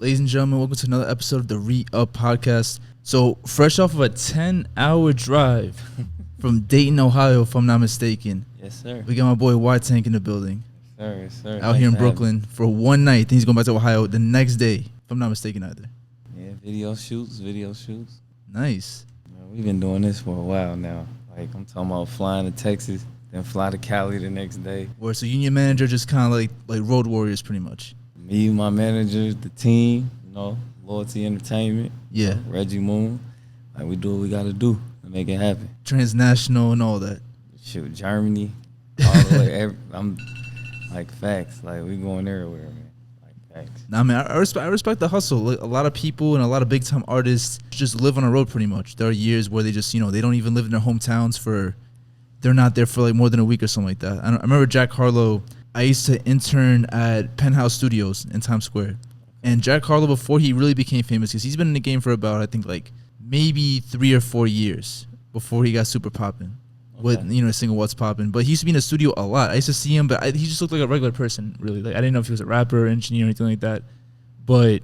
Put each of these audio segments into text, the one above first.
Ladies and gentlemen, welcome to another episode of the Re-Up Podcast. So, fresh off of a 10-hour drive from Dayton, Ohio, if I'm not mistaken. Yes, sir. We got my boy Y-Tank in the building. Yes, sir. Out here in Brooklyn for one night. Then he's going back to Ohio the next day, if I'm not mistaken either. Yeah, video shoots. Nice. Man, we've been doing this for a while now. Like, I'm talking about flying to Texas, then fly to Cali the next day. Or so union manager, just kind of like road warriors pretty much. Me, my managers, the team, Loyalty Entertainment. Yeah. Reggie Moon. Like, we do what we got to do to make it happen. Transnational and all that. Shoot, Germany, all the way. I'm like, facts. Like, we going everywhere, man. Like, facts. Nah, man, I respect the hustle. Like, a lot of people and a lot of big time artists just live on a road pretty much. There are years where they just, they don't even live in their hometowns they're not there for like more than a week or something like that. I remember Jack Harlow. I used to intern at Penthouse Studios in Times Square. And Jack Harlow, before he really became famous, because he's been in the game for about, I think, like maybe 3 or 4 years before he got super popping. Okay. With, a single What's Poppin'. But he used to be in the studio a lot. I used to see him, but he just looked like a regular person, really. Like, I didn't know if he was a rapper, engineer, or anything like that. But,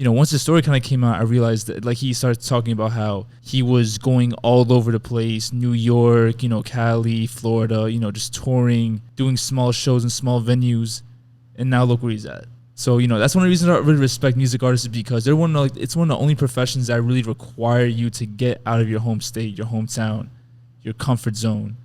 once the story kind of came out, I realized that, like, he started talking about how he was going all over the place, New York, Cali, Florida, just touring, doing small shows in small venues, and now look where he's at. So, that's one of the reasons I really respect music artists, is because it's one of the only professions that really require you to get out of your home state, your hometown, your comfort zone.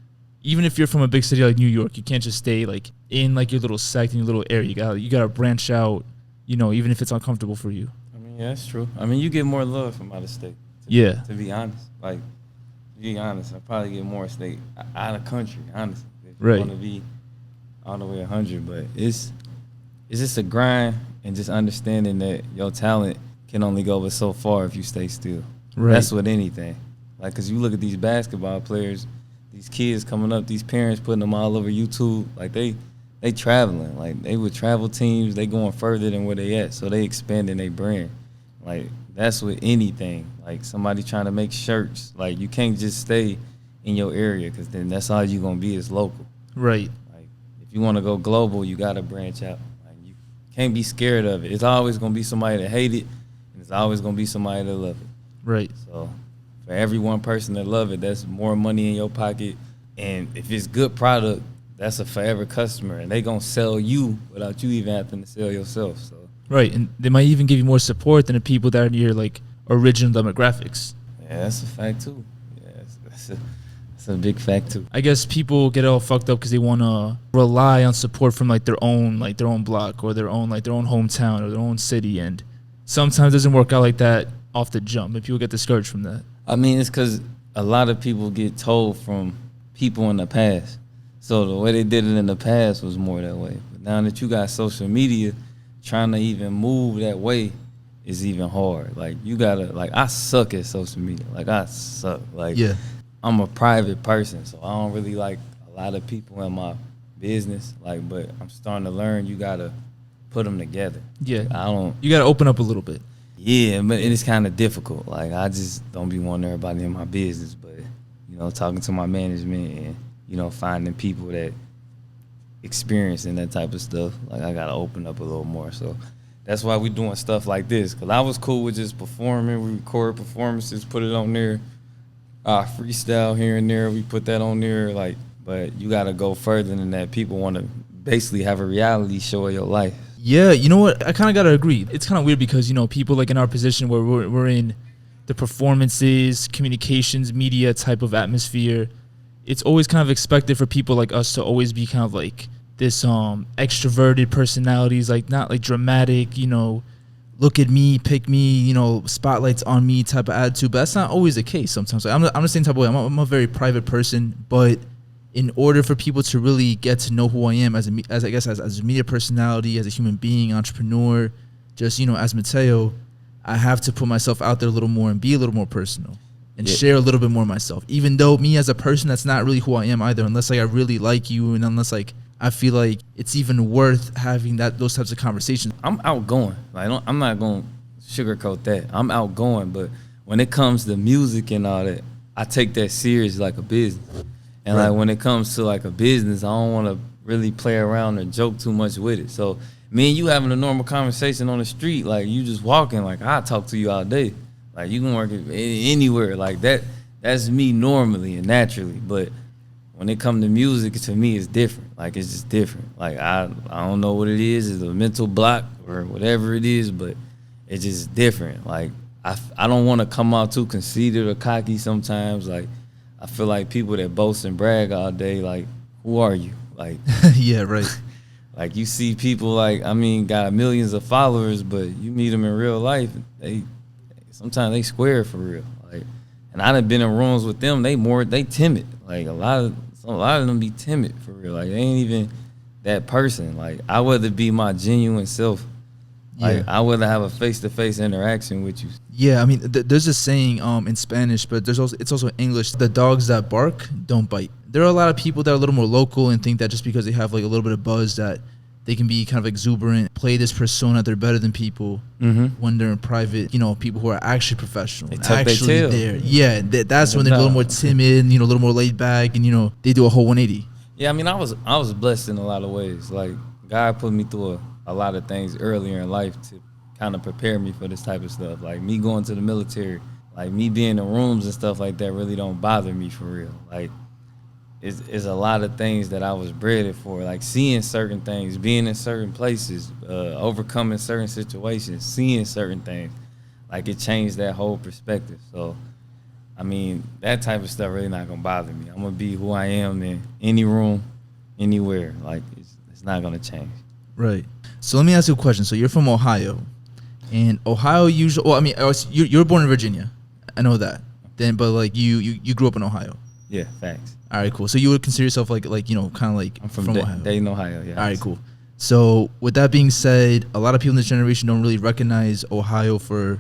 Even if you're from a big city like New York, you can't just stay like in like your little sect in your little area. You gotta branch out, even if it's uncomfortable for you. I mean, yeah, that's true. I mean, you get more love from out of state. To be honest, like, to be honest, I probably get more state out of country, honestly. If you want to be all the way 100, but it's just a grind and just understanding that your talent can only go but so far if you stay still. Right. That's with anything. Like, because you look at these basketball players, these kids coming up, these parents putting them all over YouTube, like they traveling. Like, they with travel teams, they going further than where they at, so they expanding their brand. Like, that's with anything. Like, somebody trying to make shirts. Like, you can't just stay in your area, because then that's all you going to be is local. Right. Like, if you want to go global, you got to branch out. Like, you can't be scared of it. It's always going to be somebody that hate it, and it's always going to be somebody that love it. Right. So for every one person that love it, that's more money in your pocket. And if it's good product, that's a forever customer, and they gonna sell you without you even having to sell yourself. So right, and they might even give you more support than the people that are in your like original demographics. Yeah, that's a fact too. Yeah, that's a big fact too. I guess people get all fucked up because they want to rely on support from like their own block or their own hometown or their own city, and sometimes it doesn't work out like that off the jump, and people get discouraged from that. I mean, it's because a lot of people get told from people in the past. So the way they did it in the past was more that way. But now that you got social media, trying to even move that way is even hard. Like, you gotta, like, I suck at social media. Like, I suck. Like, yeah. I'm a private person, so I don't really like a lot of people in my business. Like, but I'm starting to learn you gotta put them together. Yeah. You gotta open up a little bit. Yeah, but it's kind of difficult. Like, I just don't be wanting everybody in my business, but, talking to my management and, finding people that experiencing that type of stuff, like, I got to open up a little more. So that's why we doing stuff like this, because I was cool with just performing. We record performances, put it on there. Freestyle here and there, we put that on there. Like, but you got to go further than that. People want to basically have a reality show of your life. Yeah, you know what? I kind of got to agree. It's kind of weird because, people like in our position where we're in the performances, communications, media type of atmosphere, it's always kind of expected for people like us to always be kind of like this extroverted personalities, like not like dramatic, look at me, pick me, spotlights on me type of attitude. But that's not always the case sometimes. Like, I'm the same type of way. I'm a very private person, but in order for people to really get to know who I am as a media personality, as a human being, entrepreneur, just, as Mateo, I have to put myself out there a little more and be a little more personal and share a little bit more of myself. Even though me as a person, that's not really who I am either, unless like I really like you and unless like I feel like it's even worth having those types of conversations. I'm outgoing. Like, I'm not going to sugarcoat that. I'm outgoing, but when it comes to music and all that, I take that serious like a business. And like when it comes to like a business, I don't want to really play around or joke too much with it. So me and you having a normal conversation on the street, like you just walking, like I talk to you all day, like you can work anywhere, like that. That's me normally and naturally, but when it come to music, to me, it's different. Like it's just different. Like I don't know what it is. It's a mental block or whatever it is, but it's just different. Like I don't want to come out too conceited or cocky sometimes. Like I feel like people that boast and brag all day, like who are you? Like yeah, right. Like you see people like, I mean, got millions of followers, but you meet them in real life, sometimes they square for real. Like, and I done been in rooms with them, they timid. Like a lot of them be timid for real. Like they ain't even that person. Like I rather be my genuine self. Like I rather have a face-to-face interaction with you. Yeah, I mean, there's a saying in Spanish, but it's also English. The dogs that bark don't bite. There are a lot of people that are a little more local and think that just because they have like a little bit of buzz that they can be kind of exuberant, play this persona, they're better than people when they're in private. You know, people who are actually professional, they tuck actually their tail. there. Yeah, that's when they're a little more timid, you know, a little more laid back, and you know, they do a whole 180. Yeah, I mean, I was blessed in a lot of ways. Like God put me through a lot of things earlier in life to kind of prepare me for this type of stuff. Like me going to the military, like me being in rooms and stuff like that really don't bother me for real. Like it's a lot of things that I was bred for, like seeing certain things, being in certain places, overcoming certain situations, seeing certain things. Like it changed that whole perspective. So, I mean, that type of stuff really not gonna bother me. I'm gonna be who I am in any room, anywhere. Like it's not gonna change. Right. So let me ask you a question. So you're from Ohio, and Ohio usually. Well, I mean, you were born in Virginia. I know that. Then, but like you grew up in Ohio. Yeah, facts. All right, cool. So you would consider yourself like you know, kind of like I'm from Ohio. Dayton, Ohio. Yeah. All right, cool. So with that being said, a lot of people in this generation don't really recognize Ohio for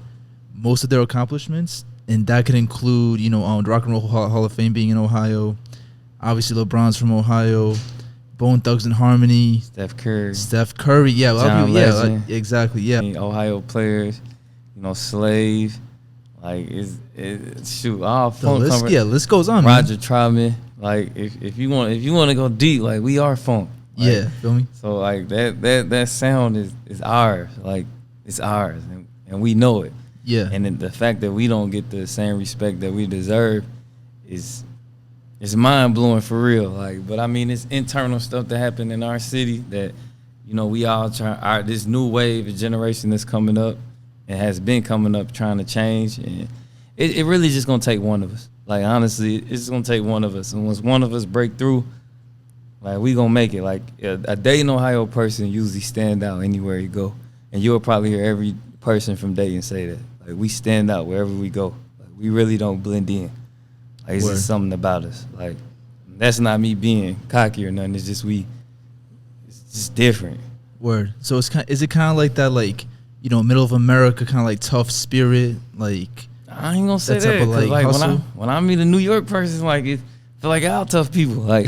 most of their accomplishments, and that could include, you know, the Rock and Roll Hall of Fame being in Ohio. Obviously, LeBron's from Ohio. Bone Thugs and Harmony. Steph Curry. Yeah, John Legend. Exactly. Yeah. I mean, Ohio players. You know, Slave. Like shoot, all funk. List goes on. Roger Troutman. Like if you want to go deep, like we are funk. Like, yeah, feel me? So like that sound is ours. Like it's ours, and we know it. Yeah. And then the fact that we don't get the same respect that we deserve is mind blowing for real. Like, but I mean, it's internal stuff that happened in our city that, you know, we all this new wave of generation that's coming up and has been coming up trying to change, and it really just gonna take one of us. Like honestly, it's gonna take one of us, and once one of us break through, like we gonna make it. Like a Dayton, Ohio person usually stand out anywhere you go, and you'll probably hear every person from Dayton say that. Like we stand out wherever we go. Like we really don't blend in. Like it's just something about us. Like that's not me being cocky or nothing. It's just it's just different. Word. So is it kind of like that, like, you know, middle of America, kind of like tough spirit, like. I ain't gonna say that, cause like when I meet a New York person, like it feel like y'all tough people, like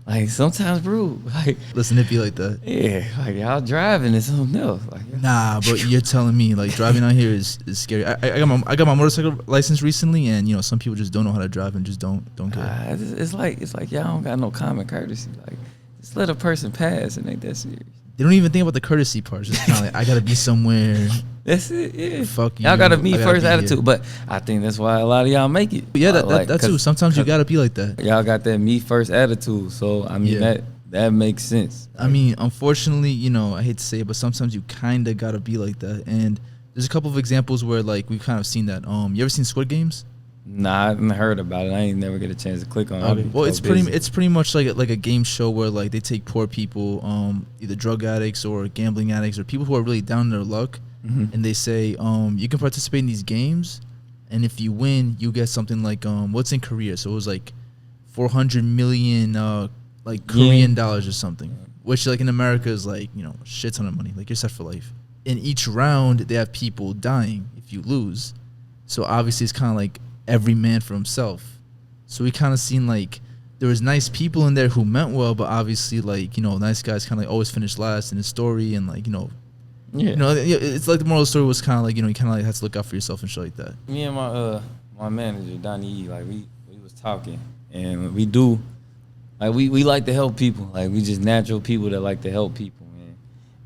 like sometimes rude, like listen, it be like that. Yeah, like y'all driving is something else. Like nah, but you're telling me like driving out here is scary. I got my motorcycle license recently, and you know some people just don't know how to drive and just don't care. It's like y'all don't got no common courtesy. Like just let a person pass, and ain't that serious. They don't even think about the courtesy part. It's just kind of like I gotta be somewhere. That's it. Yeah. Fuck you. Y'all got a me first attitude, but I think that's why a lot of y'all make it. Yeah, that too. Sometimes you gotta be like that. Y'all got that me first attitude, so I mean that makes sense. I mean, unfortunately, you know, I hate to say it, but sometimes you kind of gotta be like that. And there's a couple of examples where like we've kind of seen that. You ever seen Squid Games? Nah, I haven't heard about it. I ain't never get a chance to click on it. Okay. Well, it's pretty much like a game show where like they take poor people, either drug addicts or gambling addicts or people who are really down in their luck, and they say you can participate in these games, and if you win, you get something like what's in Korea. So it was like 400 million like Korean dollars or something, which like in America is like, you know, a shit ton of money. Like you're set for life. In each round, they have people dying if you lose. So obviously it's kind of like every man for himself. So we kind of seen like there was nice people in there who meant well, but obviously like, you know, nice guys kind of like always finish last in the story, and like, you know, it's like the moral of the story was kind of like, you know, you kind of like have to look out for yourself and shit like that. Me and my manager Donnie E, like we was talking, and we do like we like to help people. Like we just natural people that like to help people, man.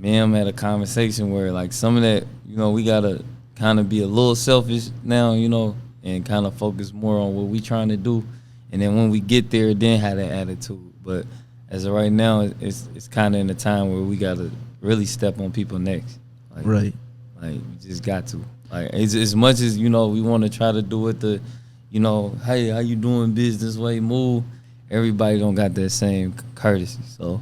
me and him had a conversation where like some of that, you know, we gotta kind of be a little selfish now, you know, and kind of focus more on what we trying to do, and then when we get there, then have that attitude. But as of right now, it's kind of in a time where we gotta really step on people next. Like, right. Like we just got to. Like as much as, you know, we want to try to do it the, you know, hey, how you doing business way move. Everybody don't got that same courtesy, so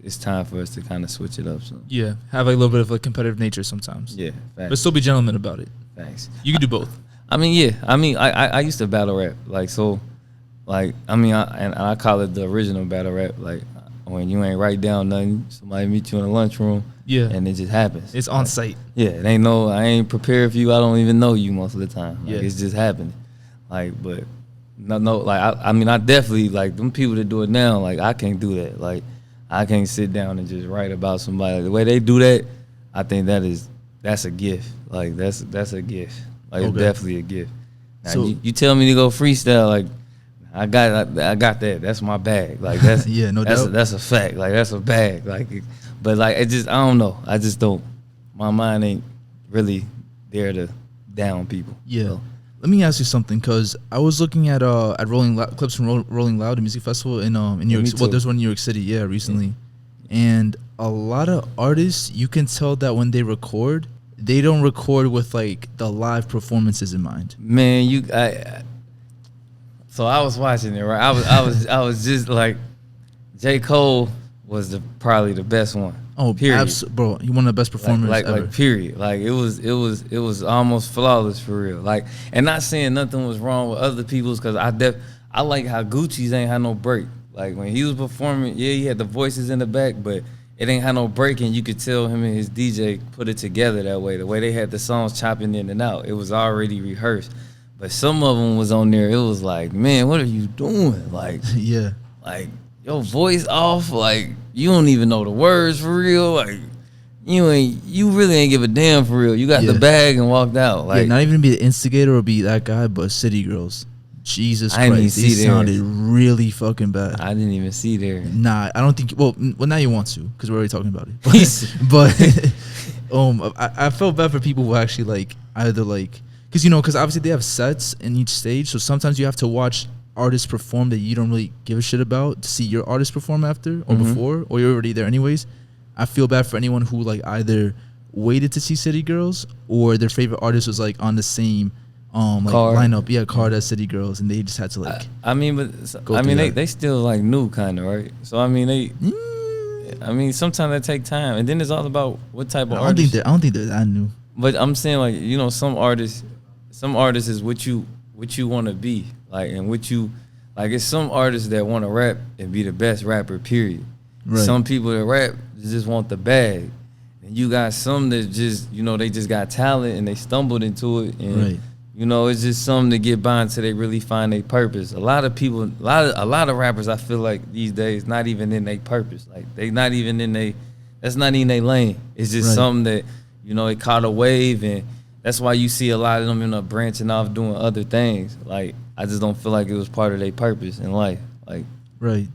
it's time for us to kind of switch it up. So yeah, have a little bit of a competitive nature sometimes. Yeah, facts. But still be gentlemen about it. Thanks. You can do both. I mean, yeah. I mean, I used to battle rap, like so, like I mean, I call it the original battle rap. Like when you ain't write down nothing, somebody meet you in the lunchroom, yeah, and it just happens. It's on site. Yeah, it ain't no. I ain't prepared for you. I don't even know you most of the time. Like, yeah, it's just happening. Like, but no, like I mean, I definitely like them people that do it now. Like I can't do that. Like I can't sit down and just write about somebody. The way they do that, I think that's a gift. Like that's a gift. Like it's definitely a gift. Now, so you tell me to go freestyle, like I got that. That's my bag. Like that's yeah, no doubt. That's a fact. Like that's a bag. Like, but like it just I don't know. I just don't. My mind ain't really there to down people. Yeah. So. Let me ask you something, because I was looking at clips from Rolling Loud, the music festival in New York. Well, there's one in New York City, yeah, recently, and a lot of artists, you can tell that when they record, they don't record with like the live performances in mind. Man, so I was watching it, right? I was just like, J. Cole was probably the best one. Oh, period. Bro, he one of the best performers ever. Like period. Like it was almost flawless for real. Like, and not saying nothing was wrong with other people's, because I like how Gucci's ain't had no break. Like when he was performing, yeah, he had the voices in the back, but it ain't had no break, and you could tell him and his DJ put it together that way. The way they had the songs chopping in and out, it was already rehearsed. But some of them was on there. It was like, man, what are you doing? Like, yeah, like your voice off. Like you don't even know the words for real. Like you really ain't give a damn for real. You got the bag and walked out. Like not even be the instigator or be that guy, but City Girls. Jesus Christ, they sounded really fucking bad. I didn't even see there. Nah, I don't think. Well, now you want to, because we're already talking about it. But I felt bad for people who actually like either like, because obviously they have sets in each stage, so sometimes you have to watch artists perform that you don't really give a shit about to see your artist perform after or before, or you're already there anyways. I feel bad for anyone who like either waited to see City Girls or their favorite artist was like on the same lineup, card as City Girls, and they just had to like. They still like new kind of, right? So I mean sometimes they take time, and then it's all about what type of artist. I don't think they're that new. But I'm saying like some artists is what you want to be like, and what you like. It's some artists that want to rap and be the best rapper. Period. Right. Some people that rap just want the bag, and you got some that just they just got talent and they stumbled into it, and right. It's just something to get by until they really find their purpose. A lot of people, a lot of rappers, I feel like these days, not even in their purpose. Like they not even in that's not in their lane. It's just something that, it caught a wave, and that's why you see a lot of them branching off doing other things. Like I just don't feel like it was part of their purpose in life. Like right.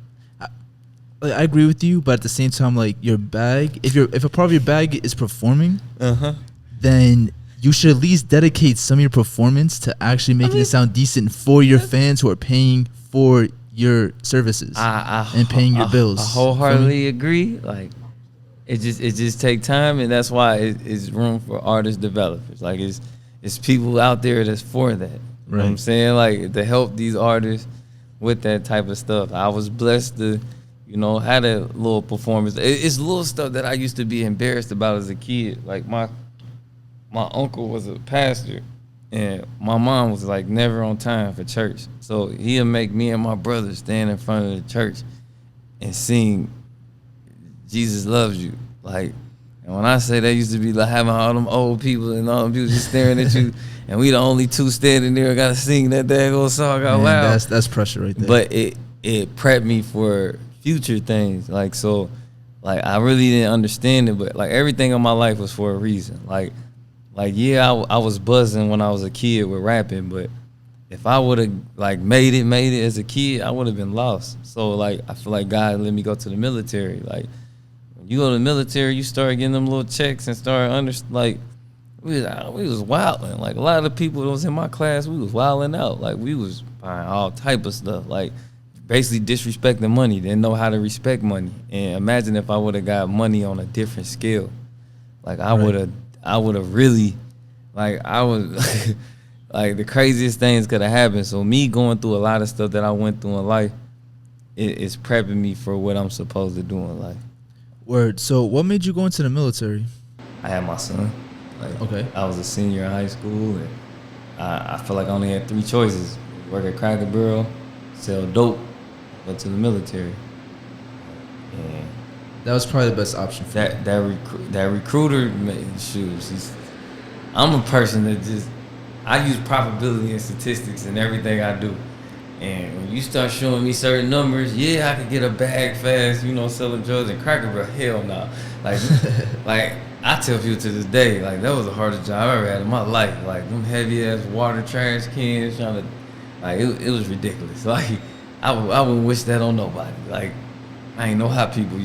I agree with you, but at the same time, like your bag, if a part of your bag is performing, then you should at least dedicate some of your performance to actually making it sound decent for your fans who are paying for your services and paying your bills. I wholeheartedly agree. Like it just take time, and that's why it's room for artist developers. Like it's people out there that's for that. You know what I'm saying? Like to help these artists with that type of stuff. I was blessed to, had a little performance. It's little stuff that I used to be embarrassed about as a kid. Like my uncle was a pastor, and my mom was like never on time for church. So he'll make me and my brother stand in front of the church and sing Jesus Loves You. Like, and when I say that, used to be like having all them old people and all them people just staring at you, and we the only two standing there gotta sing that daggone song out loud. That's pressure right there. But it prepped me for future things. Like, so like I really didn't understand it, but like everything in my life was for a reason. Like yeah, I was buzzing when I was a kid with rapping, but if I would have like made it as a kid, I would have been lost. So like I feel like God let me go to the military. Like when You go to the military, you start getting them little checks and start like we was wilding. Like a lot of the people that was in my class, we was wilding out. Like we was buying all type of stuff. Like basically disrespecting money. Didn't know how to respect money. And imagine if I would have got money on a different scale. Like I would have really, like I was, like the craziest things could have happened. So me going through a lot of stuff that I went through in life, it's prepping me for what I'm supposed to do in life. Word. So what made you go into the military? I had my son. Like, okay. I was a senior in high school, and I feel like I only had 3 choices: work at Cracker Barrel, sell dope, go to the military. And that was probably the best option for that recruiter. Shoot, I'm a person that I use probability and statistics in everything I do. And when you start showing me certain numbers, yeah, I could get a bag fast, selling drugs and Cracker Barrel. Hell no. Like I tell people to this day, like that was the hardest job I ever had in my life. Like them heavy ass water trash cans, trying to, like it was ridiculous. Like I wouldn't wish that on nobody. Like I ain't know how people,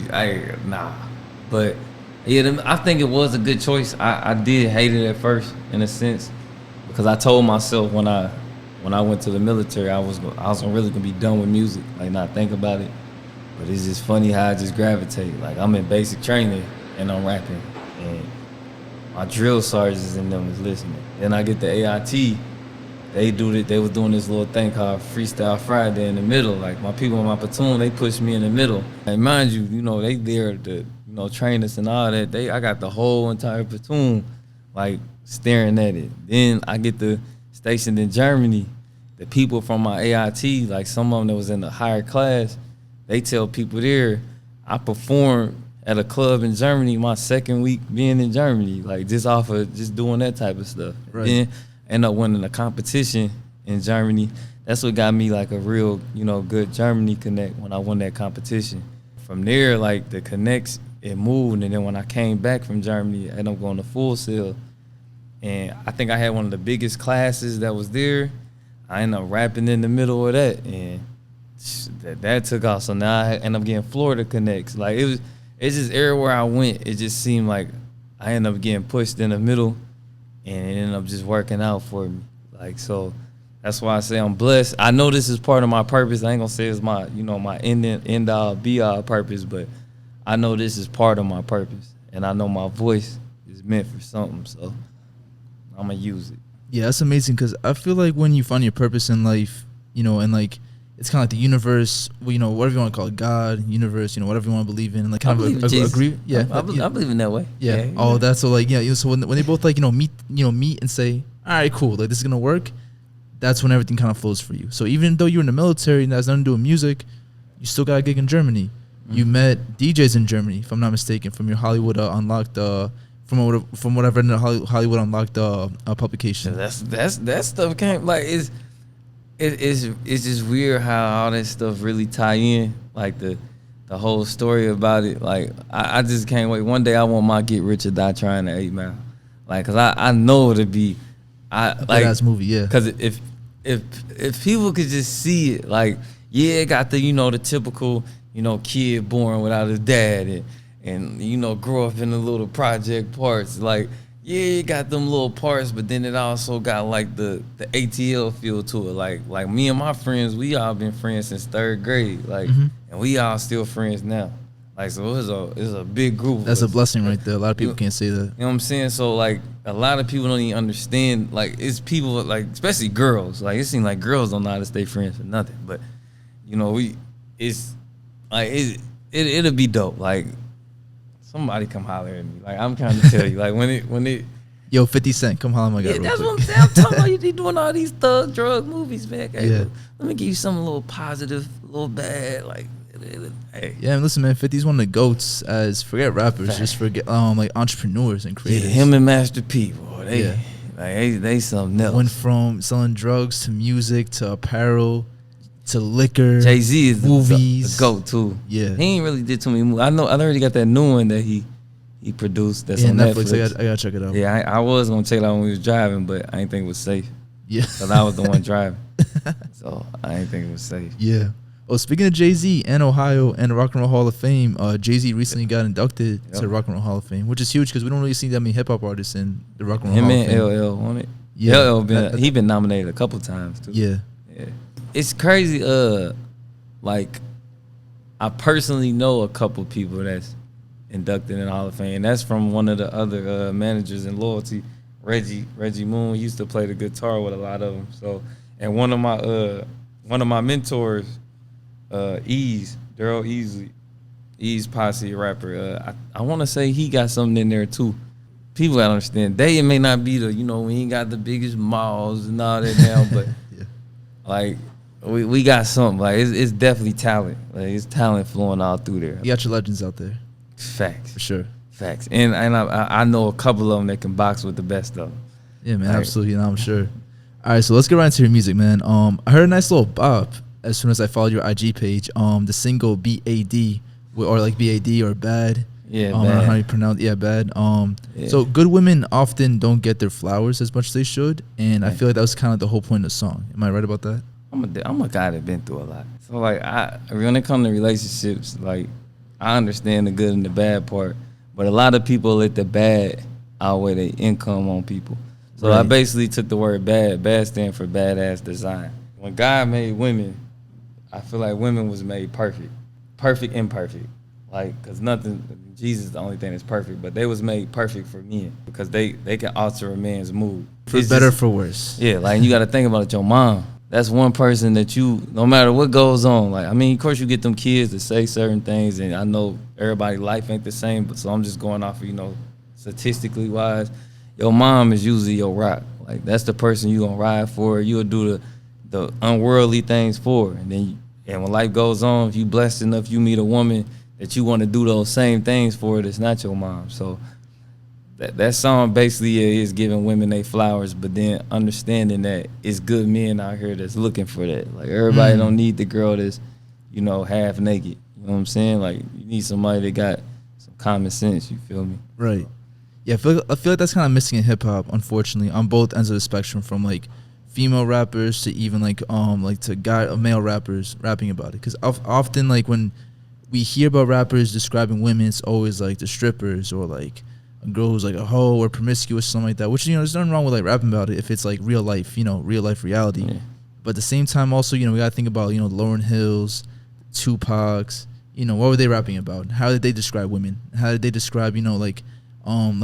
nah. But yeah, I think it was a good choice. I did hate it at first in a sense, because I told myself when I went to the military, I was really gonna be done with music, like not think about it. But it's just funny how I just gravitate. Like I'm in basic training and I'm rapping, and my drill sergeants and them is listening. Then I get the AIT. They was doing this little thing called Freestyle Friday in the middle. Like my people in my platoon, they pushed me in the middle. And mind you, they there to train us and all that. I got the whole entire platoon like staring at it. Then I get stationed in Germany. The people from my AIT, like some of them that was in the higher class, they tell people there, I performed at a club in Germany my second week being in Germany, like just off of just doing that type of stuff. Right. Then end up winning a competition in Germany. That's what got me like a real, good Germany connect when I won that competition. From there, like the connects, it moved, and then when I came back from Germany, I ended up going to Full Sail. And I think I had one of the biggest classes that was there. I ended up rapping in the middle of that, and that took off. So now I end up getting Florida connects. Like it's just everywhere I went, it just seemed like I ended up getting pushed in the middle, and it ended up just working out for me. Like, so that's why I say I'm blessed. I know this is part of my purpose. I ain't gonna say it's my, my end all be all purpose, but I know this is part of my purpose, and I know my voice is meant for something. So I'm gonna use it. Yeah, that's amazing, because I feel like when you find your purpose in life, and like it's kind of like the universe, whatever you want to call it, God, universe, whatever you want to believe in, and like kind of agree. Yeah, I believe in that way. Yeah. Oh, that's so like So when they both like meet and say, all right, cool, like this is gonna work. That's when everything kind of flows for you. So even though you're in the military and that has nothing to do with music, you still got a gig in Germany. Mm-hmm. You met DJs in Germany, if I'm not mistaken, from your Hollywood Unlocked. From whatever in the Hollywood Unlocked publication. That stuff came like it's just weird how all that stuff really tie in, like the whole story about it. Like I just can't wait. One day I want my Get Rich or Die Trying to 8 Mile, like, cause I know it'll be that's movie, yeah. Cause if people could just see it, like it got the the typical kid born without his dad and grow up in the little project parts. Like, it got them little parts, but then it also got like the ATL feel to it. Like me and my friends, we all been friends since 3rd grade. Like, and we all still friends now. Like, so it's a big group. That's a blessing right there. A lot of people can't say that. You know what I'm saying? So like a lot of people don't even understand. Like, it's people like, especially girls. Like, it seems like girls don't know how to stay friends for nothing. But it's like it'll be dope. Like, somebody come holler at me. Like, I'm trying to tell you. Like, when it Yo, 50 Cent, come holler at my guy. Yeah, that's what I'm saying. I'm talking about you doing all these thug drug movies, man. Hey, yeah. Let me give you something a little positive, a little bad. Like, hey. Yeah, and listen, man, 50's one of the GOATs as, forget rappers, Fact. just forget like entrepreneurs and creators. Yeah, him and Master P, boy. They something else. Went from selling drugs to music to apparel to liquor. Jay-Z is movies. the GOAT too. Yeah. He ain't really did too many movies. I already got that new one that he produced that's on Netflix. Netflix. I gotta check it out. Yeah, I was gonna check it out when we was driving, but I didn't think it was safe. Yeah. Because I was the one driving. So I didn't think it was safe. Yeah. Oh, speaking of Jay-Z and Ohio and the Rock and Roll Hall of Fame, Jay-Z recently got inducted to the Rock and Roll Hall of Fame, which is huge because we don't really see that many hip-hop artists in the Rock and Roll Hall of Fame. Him and LL on it. Yeah. LL he been nominated a couple times too. Yeah. It's crazy. Like I personally know a couple people that's inducted in the Hall of Fame. That's from one of the other managers in Loyalty, Reggie Moon. Used to play the guitar with a lot of them. So, and one of my mentors, Daryl Ease Posse rapper. I want to say he got something in there too. People gotta understand. They may not be the, we ain't got the biggest malls and all that now, but like we got something. Like it's definitely talent. Like it's talent flowing all through there. You got your legends out there. Facts. For sure. Facts. And I know a couple of them that can box with the best of them. Yeah, man, absolutely. I'm sure. All right, so let's get right into your music, man. I heard a nice little bop as soon as I followed your IG page. The single BAD, or like BAD or Bad. Yeah, I don't know how you pronounce. Yeah, Bad. So good women often don't get their flowers as much as they should, and I feel like that was kind of the whole point of the song. Am I right about that? I'm a guy that been through a lot. So like when it comes to relationships, like I understand the good and the bad part, but a lot of people let the bad outweigh their income on people. So I basically took the word bad. Bad stand for badass design. When God made women, I feel like women was made perfect. Perfect, imperfect. Like, cause Jesus is the only thing that's perfect, but they was made perfect for men because they can alter a man's mood. For better, for worse. Yeah, like you gotta think about it, your mom. That's one person that no matter what goes on, like, I mean, of course you get them kids to say certain things, and I know everybody's life ain't the same, but so I'm just going off of, statistically wise, your mom is usually your rock. Like, that's the person you gonna ride for. You'll do the unworldly things for. And when life goes on, if you blessed enough, you meet a woman that you want to do those same things for, that's not your mom. So that song basically is giving women their flowers, but then understanding that it's good men out here that's looking for that. Like, everybody don't need the girl that's, half naked. You know what I'm saying? Like, you need somebody that got some common sense. You feel me? Right. Yeah, I feel like that's kind of missing in hip hop, unfortunately, on both ends of the spectrum, from like female rappers to even like to male rappers rapping about it. Because often, like, when we hear about rappers describing women, it's always like the strippers or like a girl who's like a hoe or promiscuous, something like that, which, there's nothing wrong with like rapping about it if it's like real life, real life reality. Yeah. But at the same time also, we gotta think about, Lauryn Hills, Tupac's, what were they rapping about? How did they describe women? How did they describe, like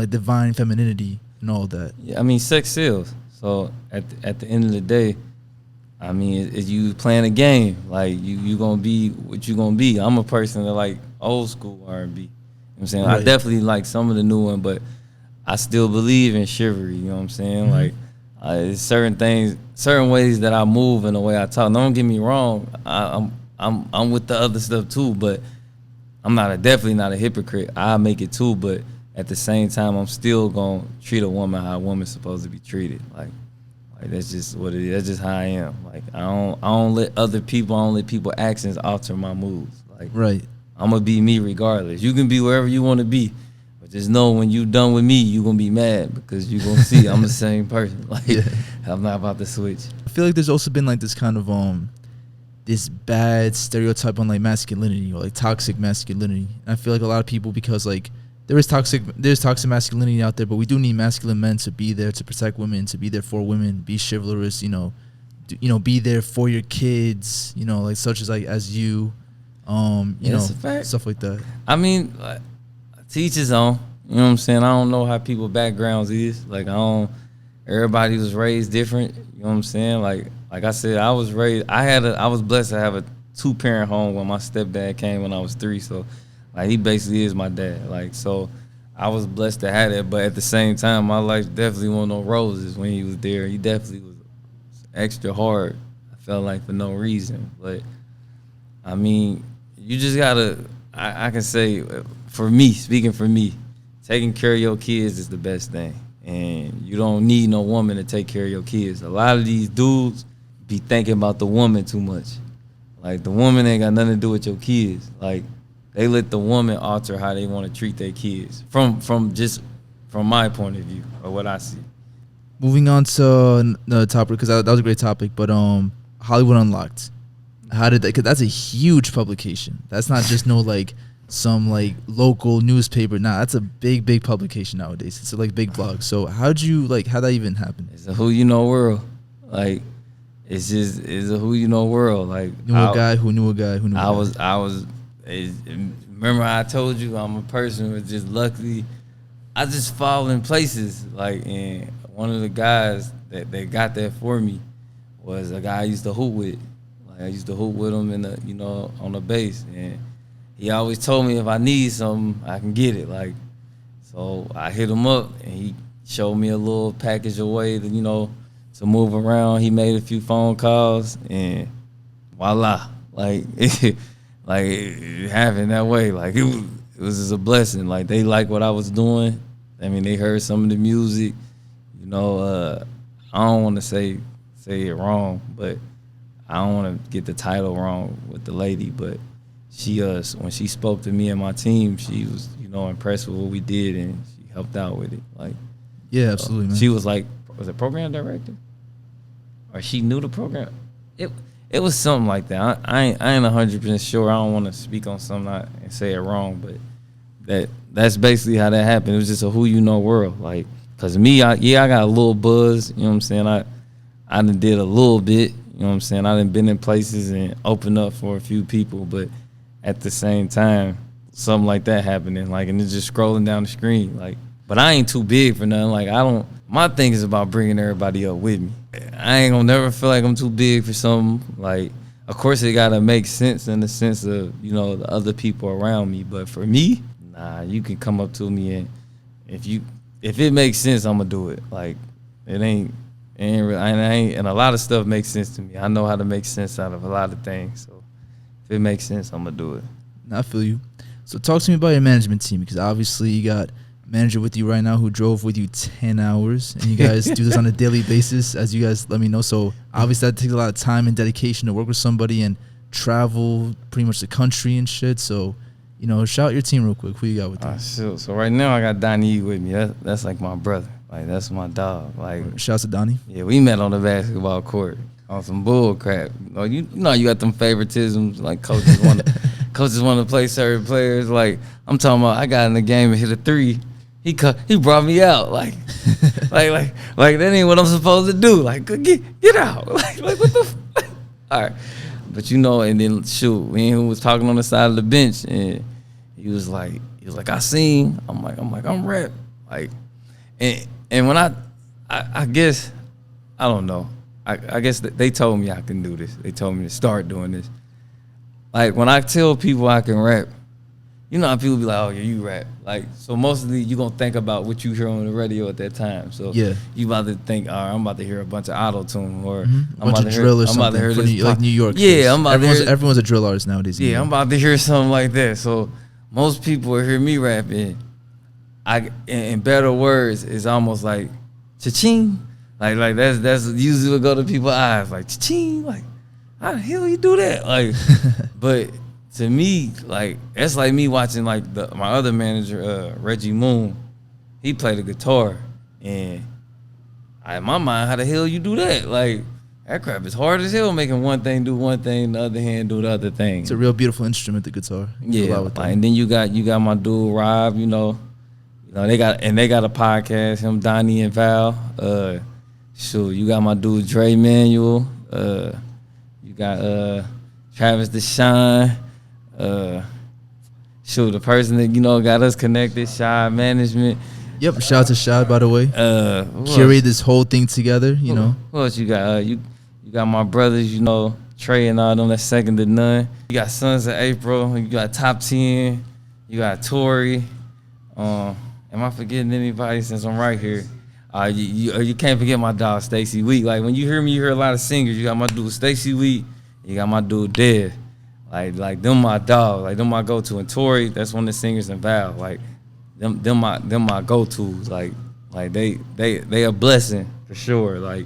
divine femininity and all that? Yeah, I mean, sex sells. So at the end of the day, I mean, if you playing a game, like you gonna be what you gonna be. I'm a person that like old school R&B. You know what I'm saying? Right. I definitely like some of the new one, but I still believe in chivalry. You know what I'm saying? Mm-hmm. Like certain ways that I move and the way I talk. Don't get me wrong. I'm with the other stuff too, but I'm definitely not a hypocrite. I make it too, but at the same time, I'm still gonna treat a woman how a woman's supposed to be treated. Like that's just what it is. That's just how I am. Like I don't let people actions alter my moods. Like, right. I'm gonna be me regardless. You can be wherever you want to be, but just know when you done with me, you gonna be mad because you gonna see I'm the same person. Like, I'm not about to switch. I feel like there's also been like this kind of this bad stereotype on like masculinity or like toxic masculinity. And I feel like a lot of people, because like there's toxic masculinity out there, but we do need masculine men to be there to protect women, to be there for women, be chivalrous, be there for your kids, like such as like as you, stuff like that. I mean, teach his own. You know what I'm saying? I don't know how people's backgrounds is. Like everybody was raised different. You know what I'm saying? Like I said, I was blessed to have a 2-parent home when my stepdad came when I was 3. So. Like, he basically is my dad. Like, so I was blessed to have that. But at the same time, my life definitely wasn't no roses when he was there. He definitely was extra hard, I felt like, for no reason. But, I mean, you just got to, I can say, speaking for me, taking care of your kids is the best thing. And you don't need no woman to take care of your kids. A lot of these dudes be thinking about the woman too much. Like, the woman ain't got nothing to do with your kids. Like, they let the woman alter how they want to treat their kids from my point of view or what I see. Moving on to the topic, because that was a great topic, but Hollywood Unlocked. How did that? Because that's a huge publication. That's not just no like some like local newspaper. Nah, that's a big publication nowadays. It's like big blog. So how'd that even happen? It's a who you know world. Like it's a who you know world. Like Knew a guy who knew a guy who knew. I was. Remember I told you I'm a person who just luckily I just fall in places. Like, and one of the guys that got that for me was a guy I used to hoop with. Like I used to hoop with him in the on the base, and he always told me if I need something I can get it. Like, so I hit him up and he showed me a little package away to move around. He made a few phone calls and voila, like like it happened that way. Like it was just a blessing. Like they liked what I was doing. I mean, they heard some of the music. I don't want to say it wrong, but I don't want to get the title wrong with the lady. But she when she spoke to me and my team, she was impressed with what we did and she helped out with it. Like yeah, absolutely, man. She was like, was it program director? Or she knew the program? It was something like that. I ain't 100% sure. I don't want to speak on something and say it wrong, but that's basically how that happened. It was just a who you know world. Like, cause me, I got a little buzz. You know what I'm saying? I done did a little bit. You know what I'm saying? I done been in places and opened up for a few people, but at the same time, something like that happening. Like, and it's just scrolling down the screen. Like, but I ain't too big for nothing. Like, my thing is about bringing everybody up with me. I ain't gonna never feel like I'm too big for something. Like, of course it gotta make sense in the sense of, the other people around me. But for me, nah, you can come up to me and if it makes sense, I'm gonna do it. Like, it ain't really, and a lot of stuff makes sense to me. I know how to make sense out of a lot of things. So if it makes sense, I'm gonna do it. I feel you. So talk to me about your management team, because obviously you got manager with you right now who drove with you 10 hours, and you guys do this on a daily basis, as you guys let me know. So obviously that takes a lot of time and dedication to work with somebody and travel pretty much the country and shit. So, shout out your team real quick. Who you got with you? So right now I got Donnie with me. That's like my brother. Like, that's my dog. Like, shouts to Donnie. Yeah, we met on the basketball court on some bull crap. You got them favoritisms. Like coaches want to play certain players. Like, I'm talking about, I got in the game and hit a three. He brought me out. Like that ain't what I'm supposed to do. Like, get out. Like what the all right. But and then shoot, me and who was talking on the side of the bench, and he was like, I seen. I'm like, I'm rep. Like, and when I guess, I don't know. I guess they told me I can do this. They told me to start doing this. Like, when I tell people I can rap, how people be like, oh, yeah, you rap. Like, so mostly you going to think about what you hear on the radio at that time. So yeah, you about to think, all right, I'm about to hear a bunch of auto-tune, or I'm about to hear, drill or something. I'm about to hear this like New York. Yeah, I'm about to hear. Everyone's a drill artist nowadays. Yeah, I'm about to hear something like that. So most people will hear me rapping. In better words, it's almost like cha-ching. Like that's usually what go to people's eyes. Like cha-ching. Like, how the hell you do that? Like, but to me, like, that's like me watching like my other manager, Reggie Moon. He played the guitar, and in my mind, how the hell you do that? Like, that crap is hard as hell, making one thing do one thing, the other hand do the other thing. It's a real beautiful instrument, the guitar. Yeah, and then you got my dude Rob. They got a podcast. Him, Donnie, and Val. Shoot, you got my dude Dre Manuel. You got Travis Deshaun. Shoot, the person that got us connected, Shy Management. Yep, shout out to Shy, by the way. Curate this whole thing together. Who else you got? You got my brothers. Trey and all them. That's second to none. You got Sons of April. You got Top 10. You got Tori. Am I forgetting anybody since I'm right here? You can't forget my dog Stacey Wheat. Like, when you hear me, you hear a lot of singers. You got my dude Stacey Wheat. You got my dude Dev. Like them my dog. Like, them my go-to. And Tori, that's one of the singers in Val. Like, them my go-tos. Like they a blessing for sure. Like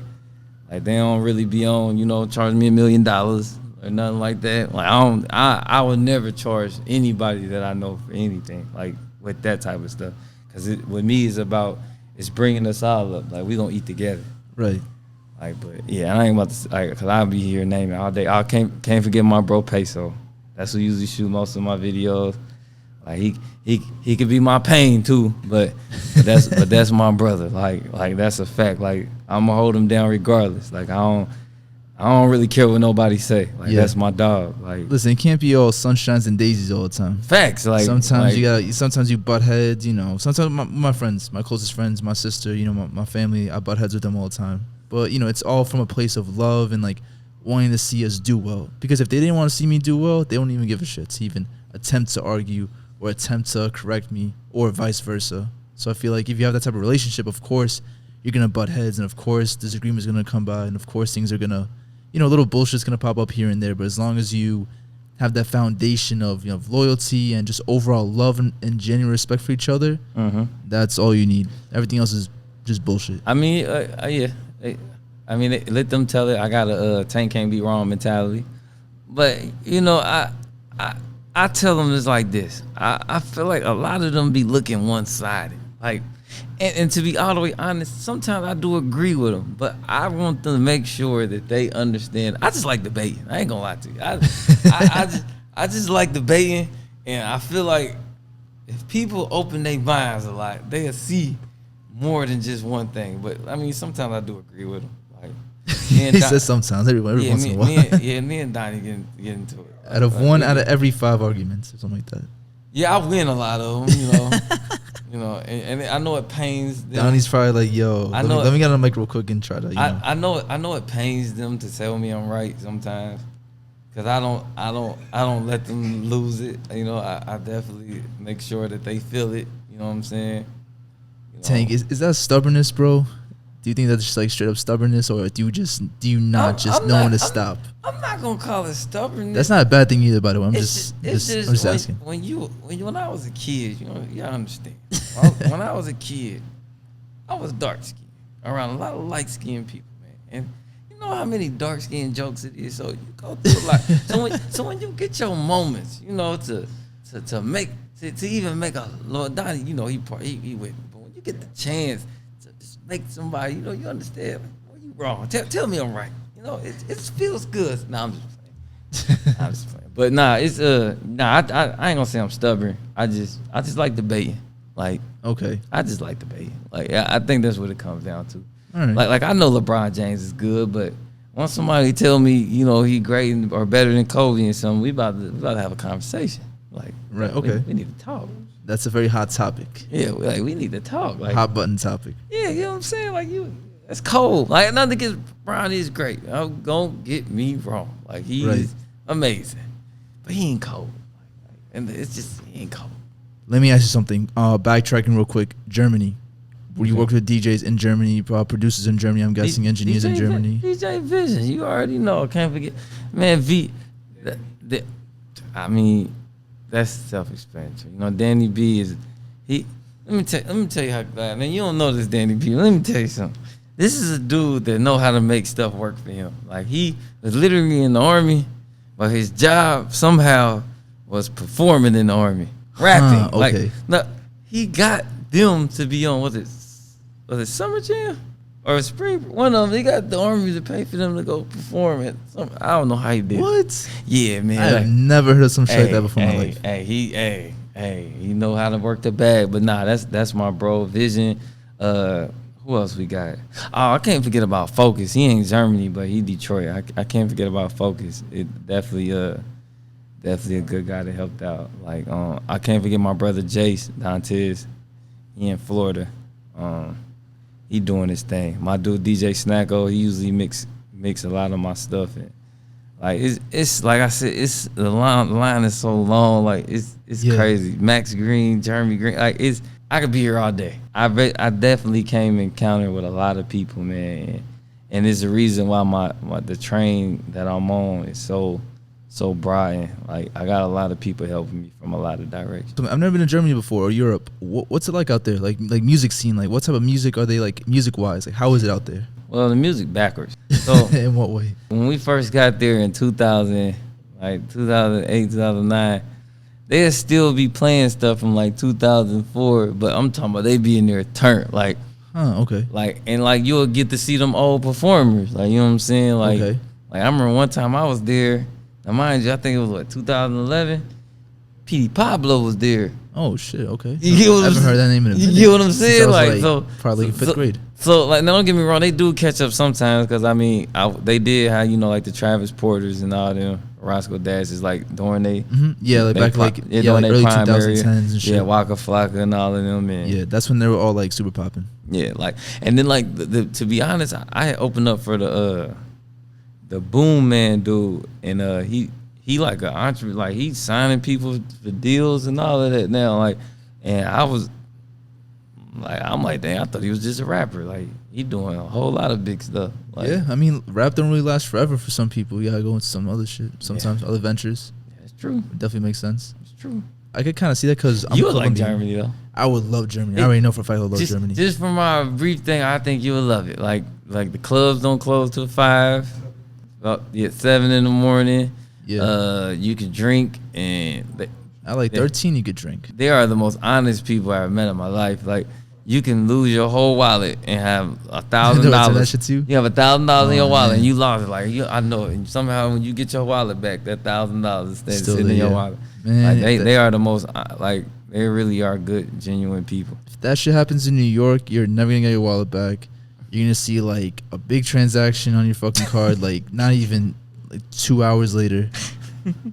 they don't really be on, charge me $1 million or nothing like that. Like, I would never charge anybody that I know for anything, like, with that type of stuff. Because with me, it's bringing us all up. Like, we gonna eat together. Right. Like, but yeah, I ain't about to like, cause I'll be here naming all day. I can't forget my bro Peso. That's who usually shoot most of my videos. Like he could be my pain too, but that's my brother. Like that's a fact. Like I'ma hold him down regardless. Like I don't really care what nobody say. Like that's my dog. Like listen, it can't be all sunshines and daisies all the time. Facts. Like sometimes sometimes you butt heads. You know, sometimes my friends, my closest friends, my sister, you know, my family, I butt heads with them all the time. But you know, it's all from a place of love and like wanting to see us do well. Because if they didn't want to see me do well, they don't even give a shit to even attempt to argue or attempt to correct me or vice versa. So I feel like if you have that type of relationship, of course you're gonna butt heads, and of course disagreements are gonna come by, and of course things are gonna, you know, little bullshit's gonna pop up here and there. But as long as you have that foundation of, you know, loyalty and just overall love and genuine respect for each other, that's all you need. Everything else is just bullshit. I mean, yeah. I mean, let them tell it. I got a Tank can't be wrong mentality, but you know, I tell them it's like this. I feel like a lot of them be looking one-sided. Like, and to be all the way honest, sometimes I do agree with them, but I want them to make sure that they understand. I just like debating. I ain't gonna lie to you. I just like debating, and I feel like if people open their minds a lot, they'll see more than just one thing. But I mean, sometimes I do agree with them. Like, he says sometimes, every once in a while. Me and Donnie get into it. Out of one out of every 5 arguments or something like that. Yeah, I win a lot of them, you know. You know, and I know it pains them. Donnie's probably like, yo, let me get on the mic real quick and try to, you know. I know it pains them to tell me I'm right sometimes, because I don't let them lose it. You know, I definitely make sure that they feel it. You know what I'm saying? You know? Tank, is that stubbornness, bro? Do you think that's just like straight up stubbornness, or do you not know when to stop? I'm not gonna call it stubbornness. That's not a bad thing either, by the way. I'm just asking. When I was a kid, you know, you gotta understand. When I was a kid, I was dark skinned around a lot of light skinned people, man. And you know how many dark skinned jokes it is. So you go through a lot. So when you get your moments, you know, to even make a Lord Donnie, you know, he with me. But when you get the chance make somebody, you know, you understand, like, well, you wrong. Tell me I'm right. You know, it feels good. Nah, I'm just playing. But nah, it's I ain't gonna say I'm stubborn. I just like debating. Like, okay, I just like debating. Like, I think that's what it comes down to. All right. Like I know LeBron James is good, but once somebody tell me, you know, he great or better than Kobe and something, we about to have a conversation. Like, right, okay, we need to talk. That's a very hot topic. Yeah, like we need to talk. Like, hot button topic. Yeah, you know what I'm saying? Like that's cold. Like nothing against Bron is great. Don't get me wrong. Like he is amazing, but he ain't cold. And it's just he ain't cold. Let me ask you something. Backtracking real quick. Germany. Where you work with DJs in Germany, producers in Germany. I'm guessing engineers in Germany. DJ Vision. You already know. I can't forget. Man, I mean. That's self-explanatory. You know, Danny B is Let me tell you how glad. Man, you don't know this, Danny B. Let me tell you something. This is a dude that know how to make stuff work for him. Like he was literally in the army, but his job somehow was performing in the army, rapping. Okay. Like no, he got them to be on. Was it Summer Jam? Or spring, one of them, they got the army to pay for them to go perform at some. I don't know how he did. What? Yeah, man. I have never heard some shit like that before in my life. He know how to work the bag. But nah, that's my bro, Vision. Who else we got? Oh, I can't forget about Focus. He ain't Germany, but he Detroit. I can't forget about Focus. It definitely a good guy that helped out. Like I can't forget my brother Jace Dantes. He in Florida. He doing his thing. My dude DJ Snacko, he usually mix a lot of my stuff, and like it's like I said, it's the line is so long, like it's crazy. Max Green, Jeremy Green, like I could be here all day. I definitely came in encounter with a lot of people, man, and it's the reason why the train that I'm on is so broad. And like I got a lot of people helping me from a lot of directions. I've never been to Germany before or Europe. What's it like out there? Like music scene. Like what type of music are they like music wise? Like how is it out there? Well, the music backwards. So in what way? When we first got there in 2008, 2009, they'd still be playing stuff from like 2004. But I'm talking about they be in there turned like Okay. Like, and like you'll get to see them old performers. Like, you know what I'm saying? Like, like I remember one time I was there. Now, mind you, I think it was what 2011. P.D. Pablo was there. Oh shit. Okay. I haven't heard that name in a minute. You get what I'm saying? Like, so probably fifth grade. So like, now don't get me wrong, they do catch up sometimes because I mean, they did have like the Travis Porters and all them, Roscoe Dashes, like during they like back like early 2010s and shit. Yeah, Waka Flocka and all of them, man. Yeah, that's when they were all like super popping. Yeah, like, and then like to be honest, I had opened up for the Boom Man dude, and he like an entrepreneur, like he's signing people for deals and all of that now, like, and I was. Like, I'm like, dang, I thought he was just a rapper. Like, he doing a whole lot of big stuff. Like, yeah, I mean, rap don't really last forever for some people. You gotta go into some other shit. Sometimes other ventures. Yeah, it's true. It definitely makes sense. It's true. I could kind of see that because you would like Germany though. I would love Germany. I already know for a fact I would love Germany. Just from our brief thing, I think you would love it. Like the clubs don't close till 5. About 7 in the morning. Yeah. You can drink and. At like 13, you could drink. They are the most honest people I've met in my life. Like. You can lose your whole wallet and have $1,000. You have $1,000 in your wallet and you lost it. Like I know it. And somehow when you get your wallet back, that $1,000 is sitting in your wallet. Man, like they are the most like they really are good, genuine people. If that shit happens in New York, you're never gonna get your wallet back. You're gonna see like a big transaction on your fucking card, like not even like 2 hours later.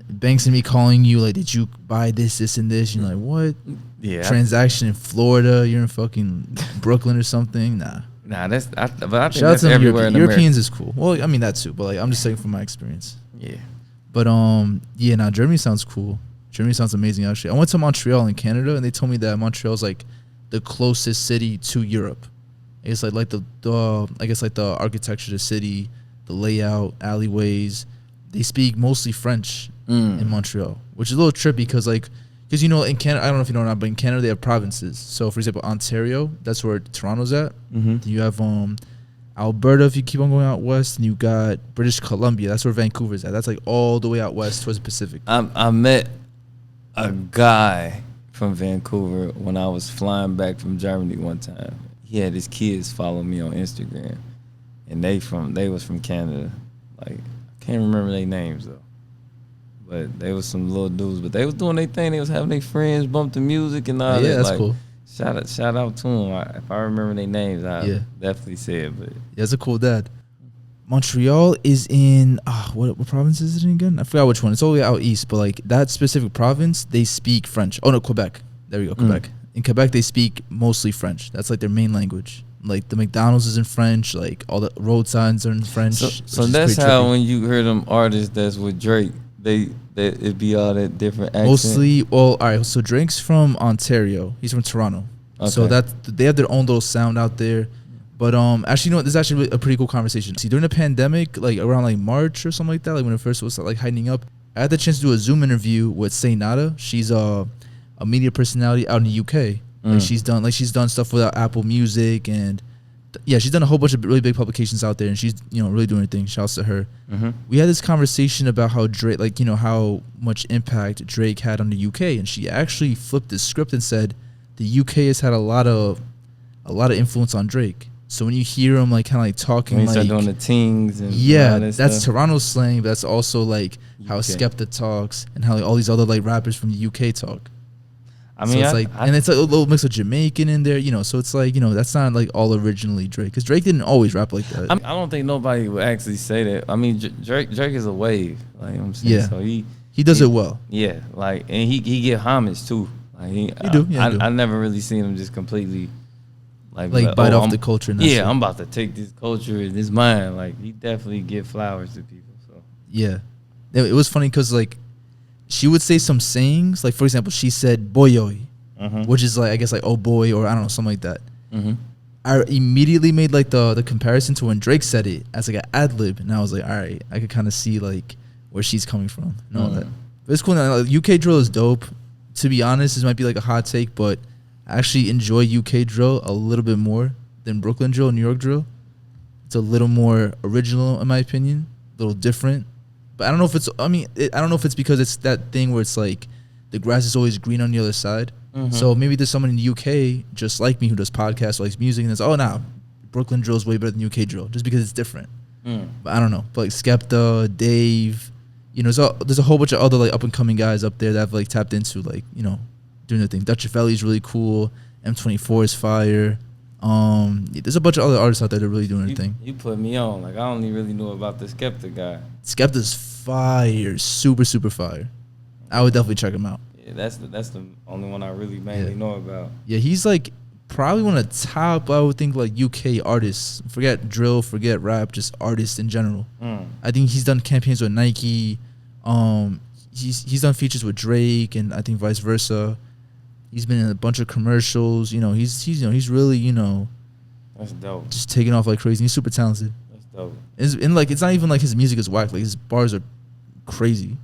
Banks and me calling you like, did you buy this, and this? And you're like, what? Yeah. Transaction in Florida. You're in fucking Brooklyn or something. Nah, but I think that's everywhere in America. Europeans is cool. Well, I mean that too, but like I'm just saying from my experience. Yeah. But Germany sounds cool. Germany sounds amazing actually. I went to Montreal in Canada and they told me that Montreal is like the closest city to Europe. It's like the I guess like the architecture of the city, the layout, alleyways. They speak mostly French in Montreal, which is a little trippy because in Canada, I don't know if you know or not, but in Canada they have provinces. So for example, Ontario, that's where Toronto's at. You have Alberta if you keep on going out west, and you got British Columbia. That's where Vancouver's at. That's like all the way out west towards the Pacific. I met a guy from Vancouver when I was flying back from Germany one time. He had his kids follow me on Instagram, and they was from Canada. Like, I can't remember their names though, but they was some little dudes. But they was doing their thing. They was having their friends bump the music and all that. Yeah, that's like, cool. Shout out to them. If I remember their names, I definitely say it. But that's a cool dad. Montreal is in what province is it in again? I forgot which one. It's all the way out east, but like that specific province, they speak French. Oh no, Quebec. There we go, Quebec. In Quebec, they speak mostly French. That's like their main language. Like the McDonald's is in French. Like all the road signs are in French. So that's how when you hear them artists that's with Drake, it be all that different accent. Mostly, well, all right. So Drake's from Ontario. He's from Toronto. Okay. So they have their own little sound out there. But actually, you know what? This is actually a pretty cool conversation. See, during the pandemic, like around like March or something like that, like when it first was like heightening up, I had the chance to do a Zoom interview with Say Nada. She's a media personality out in the UK. Like she's done stuff with Apple Music and she's done a whole bunch of really big publications out there, and she's really doing her thing. Shouts to her. We had this conversation about how Drake, like how much impact Drake had on the UK, and she actually flipped the script and said the UK has had a lot of influence on Drake. So when you hear him like kind of like talking, when he start doing the tings and that's stuff. Toronto slang, but that's also like how Skepta talks and how like, all these other like rappers from the UK talk. I mean, so it's and it's like a little mix of Jamaican in there, So it's like that's not like all originally Drake, because Drake didn't always rap like that. I don't think nobody would actually say that. I mean, Drake is a wave, like I'm saying. Yeah, so he does it well. Yeah, like and he get homage too. Like I never really seen him just completely like bite off the culture. And I'm about to take this culture and this mine. Like he definitely give flowers to people. So yeah, it was funny because like she would say some sayings. Like for example, she said "boyoy," which is like I guess like "oh boy" or I don't know, something like that. I immediately made like the comparison to when Drake said it as like an ad lib, and I was like, all right, I could kind of see like where she's coming from and all that. But it's cool. Now, like, UK drill is dope. To be honest, this might be like a hot take, but I actually enjoy UK drill a little bit more than Brooklyn drill, New York drill. It's a little more original in my opinion, a little different. But I don't know if it's. I don't know if it's because it's that thing where it's like the grass is always green on the other side. So maybe there's someone in the UK just like me who does podcasts, likes music, and it's Brooklyn drill is way better than UK drill just because it's different. But I don't know. But like Skepta, Dave, there's a whole bunch of other like up and coming guys up there that have like tapped into like doing their thing. Dutch Felly is really cool. M24 is fire. There's a bunch of other artists out there that are really doing their thing. You put me on. Like I only really knew about the Skepta guy. Skepta's fire, super super fire. I would definitely check him out. Yeah, that's the only one I really mainly know about. Yeah, he's like probably one of the top, I would think, like UK artists. Forget drill, forget rap, just artists in general. I think he's done campaigns with Nike. He's done features with Drake, and I think vice versa. He's been in a bunch of commercials. He's really That's dope. Just taking off like crazy. He's super talented. That's dope. And like it's not even like his music is whack. Like his bars are crazy.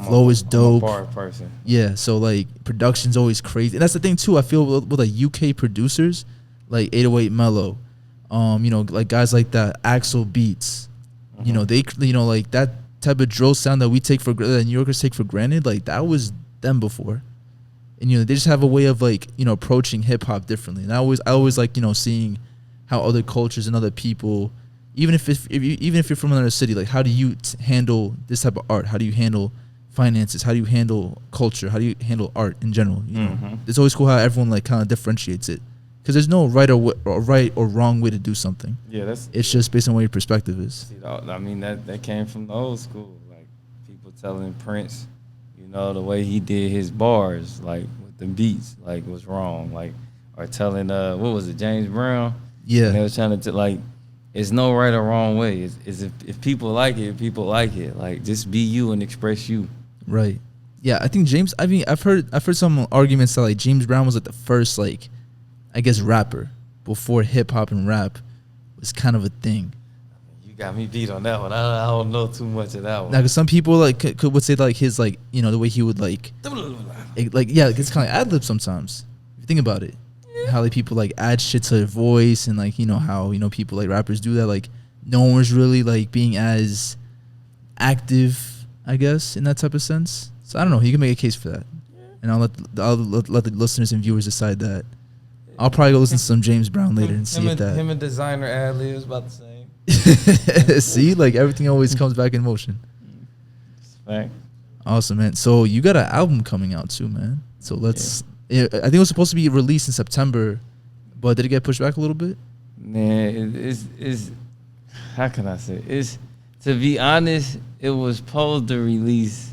Flow is dope. I'm a bar person. Yeah, so like production's always crazy, and that's the thing too. I feel with like UK producers, like 808 Mellow, like guys like that, Axel Beats, they, like that type of drill sound that we take that New Yorkers take for granted. Like that was them before, and they just have a way of like approaching hip hop differently. And I always like seeing how other cultures and other people, even if you're from another city, like how do you handle this type of art? How do you handle finances? How do you handle culture? How do you handle art in general? It's always cool how everyone like kind of differentiates it, because there's no right or wrong way to do something. Yeah, it's just based on what your perspective is. See, I mean that came from the old school, like people telling Prince, the way he did his bars, like with the beats, like was wrong, like, or telling what was it, James Brown? Yeah, and they was trying to like, it's no right or wrong way. It's if people like it, people like it. Like just be you and express you. Right. Yeah, I think I've heard some arguments that like James Brown was like the first like, I guess, rapper before hip hop and rap was kind of a thing. You got me beat on that one. I don't know too much of that one. Now, because some people like would say like his like the way he would like it's kind of ad lib sometimes. If you think about it, how like people like add shit to their voice, and like how people like rappers do that. Like no one was really like being as active, I guess, in that type of sense. So I don't know. You can make a case for that, and I'll let the listeners and viewers decide that. I'll probably go listen to some James Brown later and see if that. Him and designer ad libs about the same. See, like everything always comes back in motion. Right. Awesome, man. So you got an album coming out too, man. So let's. Yeah, I think it was supposed to be released in September, but did it get pushed back a little bit? Man, it's how can I say? It's, to be honest, it was supposed to release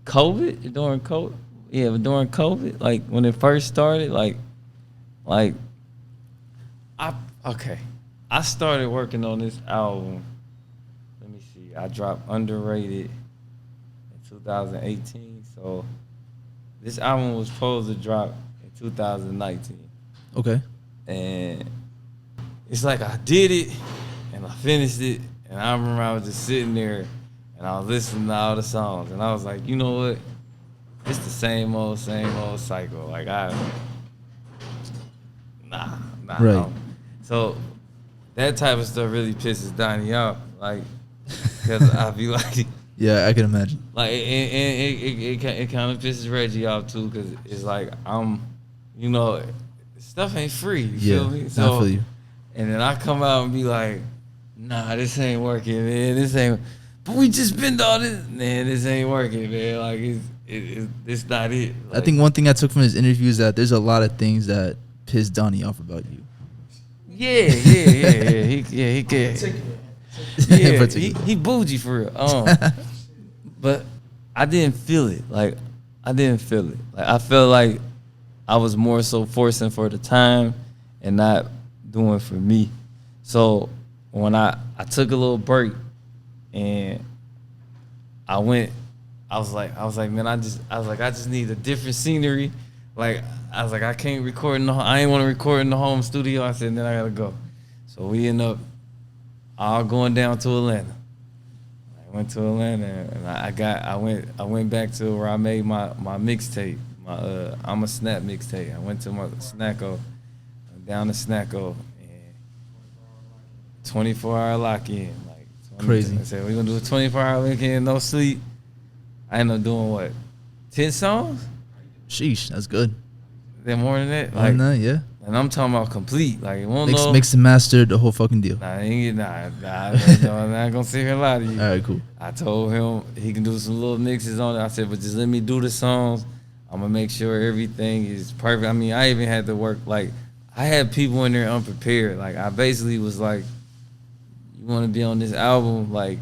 during COVID. Yeah, but during COVID, like when it first started, I started working on this album. Let me see. I dropped Underrated in 2018. So this album was supposed to drop in 2019. Okay. And it's like I did it and I finished it. And I remember I was just sitting there and I was listening to all the songs. And I was like, you know what? It's the same old cycle. Like, nah. Right. No. So that type of stuff really pisses Donnie off. Like, because I be like... Yeah, I can imagine. Like, it kind of pisses Reggie off, too, because it's like, stuff ain't free. You feel me? So, I feel you. And then I come out and be like, nah, this ain't working, man. This ain't... But we just spent all this... Man, this ain't working, man. Like, it's not it. Like, I think one thing I took from his interview is that there's a lot of things that piss Donnie off about you. Yeah. He can. Yeah, he bougie for real. But I didn't feel it. Like, I felt like I was more so forcing for the time and not doing for me. So when I took a little break and I was like, man, I just need a different scenery. Like, I was like, I can't record I ain't want to record in the home studio. I said, then I gotta go. So we end up all going down to Atlanta. I went to Atlanta and I went back to where I made my mixtape. I'm a Snap mixtape. I went to my Snacko, down to Snacko, and 24-hour lock-in. Like crazy. I said, we're gonna do a 24-hour lock-in, no sleep. I ended up doing what? 10 songs? Sheesh, that's good. That more than that? Like, yeah. And I'm talking about complete. Like, it won't mix and master the whole fucking deal. I'm not gonna sit here and lie to you. All right, cool. I told him he can do some little mixes on it. I said, but just let me do the songs. I'm gonna make sure everything is perfect. I mean, I even had to work, like, I had people in there unprepared. Like, I basically was like, you want to be on this album? Like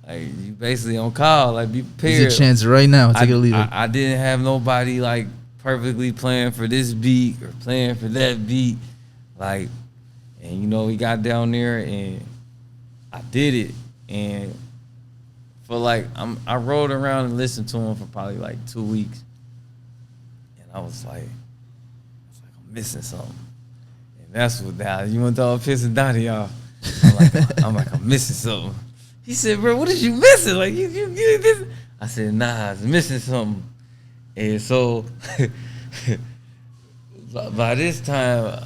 you basically on call. Like, be prepared. There's a chance right now. Take it or leave it. I didn't have nobody, like, perfectly playing for this beat or playing for that beat. Like, and, you know, we got down there and I did it. And for, like, I rode around and listened to him for probably, like, 2 weeks. And I was like, I'm missing something. And that's what that, you want to throw pissing Donnie off. I'm missing something. He said, bro, what is you missing? Like, you this? I said, nah, I'm missing something. And so, by this time,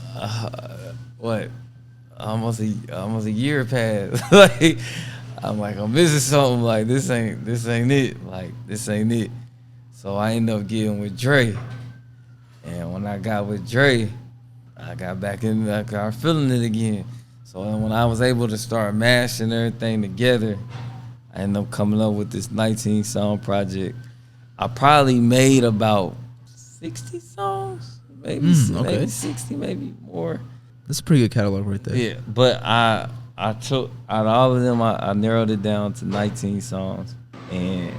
almost a year passed. Like, I'm missing something. Like, this ain't it. Like, this ain't it. So I ended up getting with Dre. And when I got with Dre, I got back in, I got feeling it again. So when I was able to start mashing everything together, I ended up coming up with this 19-song project. I probably made about 60 songs, maybe 60, maybe more. That's a pretty good catalog right there. Yeah, but I took, out of all of them, I narrowed it down to 19 songs. And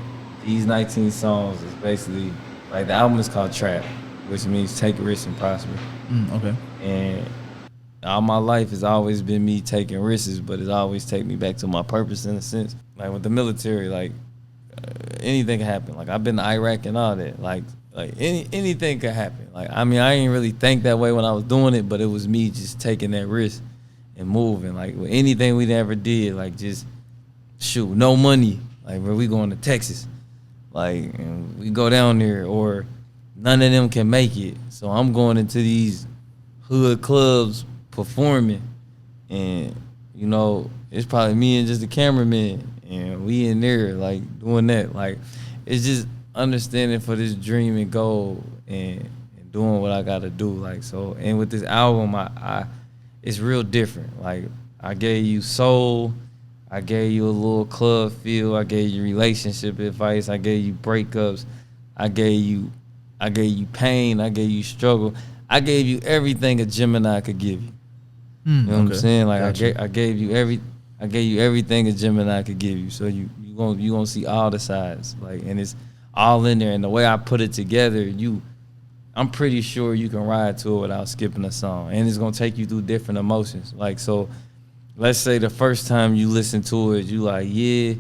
these 19 songs is basically, like, the album is called Trap, which means take risks and prosper. Okay. And all my life has always been me taking risks, but it's always taken me back to my purpose in a sense. Like, with the military, like, anything can happen. Like, I've been to Iraq and all that. Like anything could happen. Like, I mean, I didn't really think that way when I was doing it, but it was me just taking that risk and moving. Like, with anything we never did, like, just shoot, no money. Like, where we going to Texas? Like, and we go down there, or none of them can make it. So I'm going into these hood clubs performing, and, you know, it's probably me and just the cameraman, and we in there, like, doing that. Like, it's just understanding for this dream and goal, and doing what I gotta do. Like, so, and with this album, I it's real different. Like, I gave you soul, I gave you a little club feel, I gave you relationship advice, I gave you breakups, I gave you pain, I gave you struggle, I gave you everything a Gemini could give you. You know what I'm saying? Like, gotcha. I gave you everything a Gemini could give you. So you gonna see all the sides. Like, and it's all in there. And the way I put it together, I'm pretty sure you can ride to it without skipping a song. And it's gonna take you through different emotions. Like, so let's say the first time you listen to it, you like, yeah,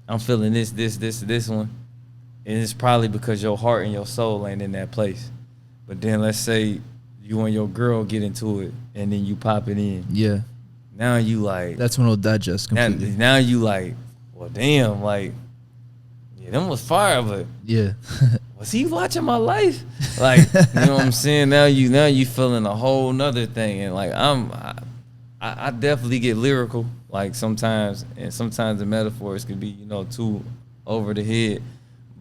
I'm feeling this one. And it's probably because your heart and your soul ain't in that place. But then let's say you and your girl get into it, and then you pop it in. Yeah. Now you like, that's when it'll digest completely. Now you like, well, damn, like, yeah, them was fire, but yeah, was he watching my life? Like, you know what I'm saying? Now you feeling a whole nother thing, and like, I definitely get lyrical, like, sometimes, and sometimes the metaphors can be, you know, too over the head,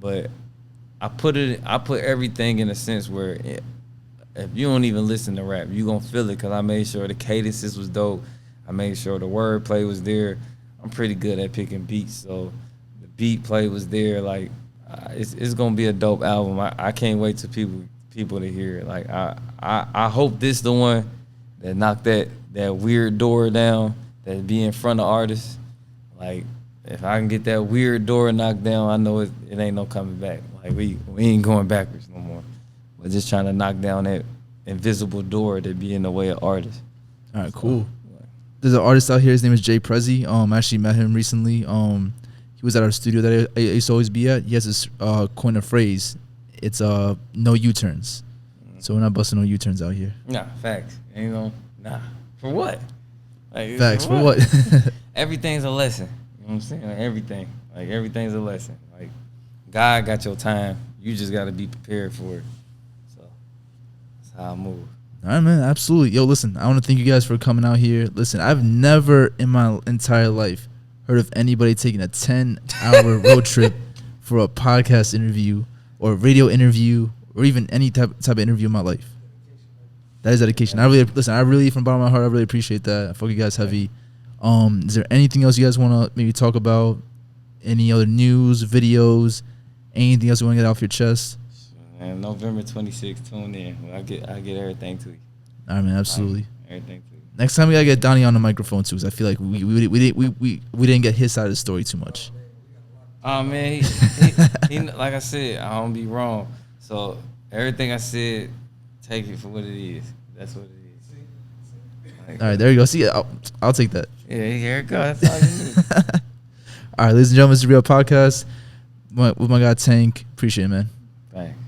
but I put everything in a sense where if you don't even listen to rap, you gonna feel it, because I made sure the cadences was dope. I made sure the wordplay was there. I'm pretty good at picking beats, so the beat play was there. Like, it's gonna be a dope album. I can't wait to people to hear it. Like, I hope this the one that knocked that weird door down, that be in front of artists. Like, if I can get that weird door knocked down, I know it ain't no coming back. Like, we ain't going backwards no more. We're just trying to knock down that invisible door that be in the way of artists. All right, cool. There's an artist out here. His name is Jay Prezi. I actually met him recently. He was at our studio that I used to always be at. He has this coin of phrase. It's no U-turns. So we're not busting no U-turns out here. Nah, facts. Ain't no, nah. For what? Like, facts, for what? Everything's a lesson. You know what I'm saying? Like, everything. Like, everything's a lesson. Like, God got your time. You just got to be prepared for it. So that's how I move. All right, man. Absolutely. Yo, listen, I want to thank you guys for coming out here. Listen, I've never in my entire life heard of anybody taking a 10-hour road trip for a podcast interview or a radio interview or even any type of interview in my life. That is dedication. I really from the bottom of my heart, I really appreciate that. I fuck you guys heavy. Is there anything else you guys want to maybe talk about? Any other news, videos, anything else you want to get off your chest? And November 26th, tune in. I get everything to you. All right, man, absolutely. Everything to you. Next time we gotta get Donnie on the microphone too, because I feel like we didn't get his side of the story too much. Oh man, he like I said, I don't be wrong. So everything I said, take it for what it is. That's what it is. Like, all right, there you go. See, I'll take that. Yeah, here it goes. That's all you need. All right, ladies and gentlemen, this is a real podcast with my guy Tank. Appreciate it, man. Thanks.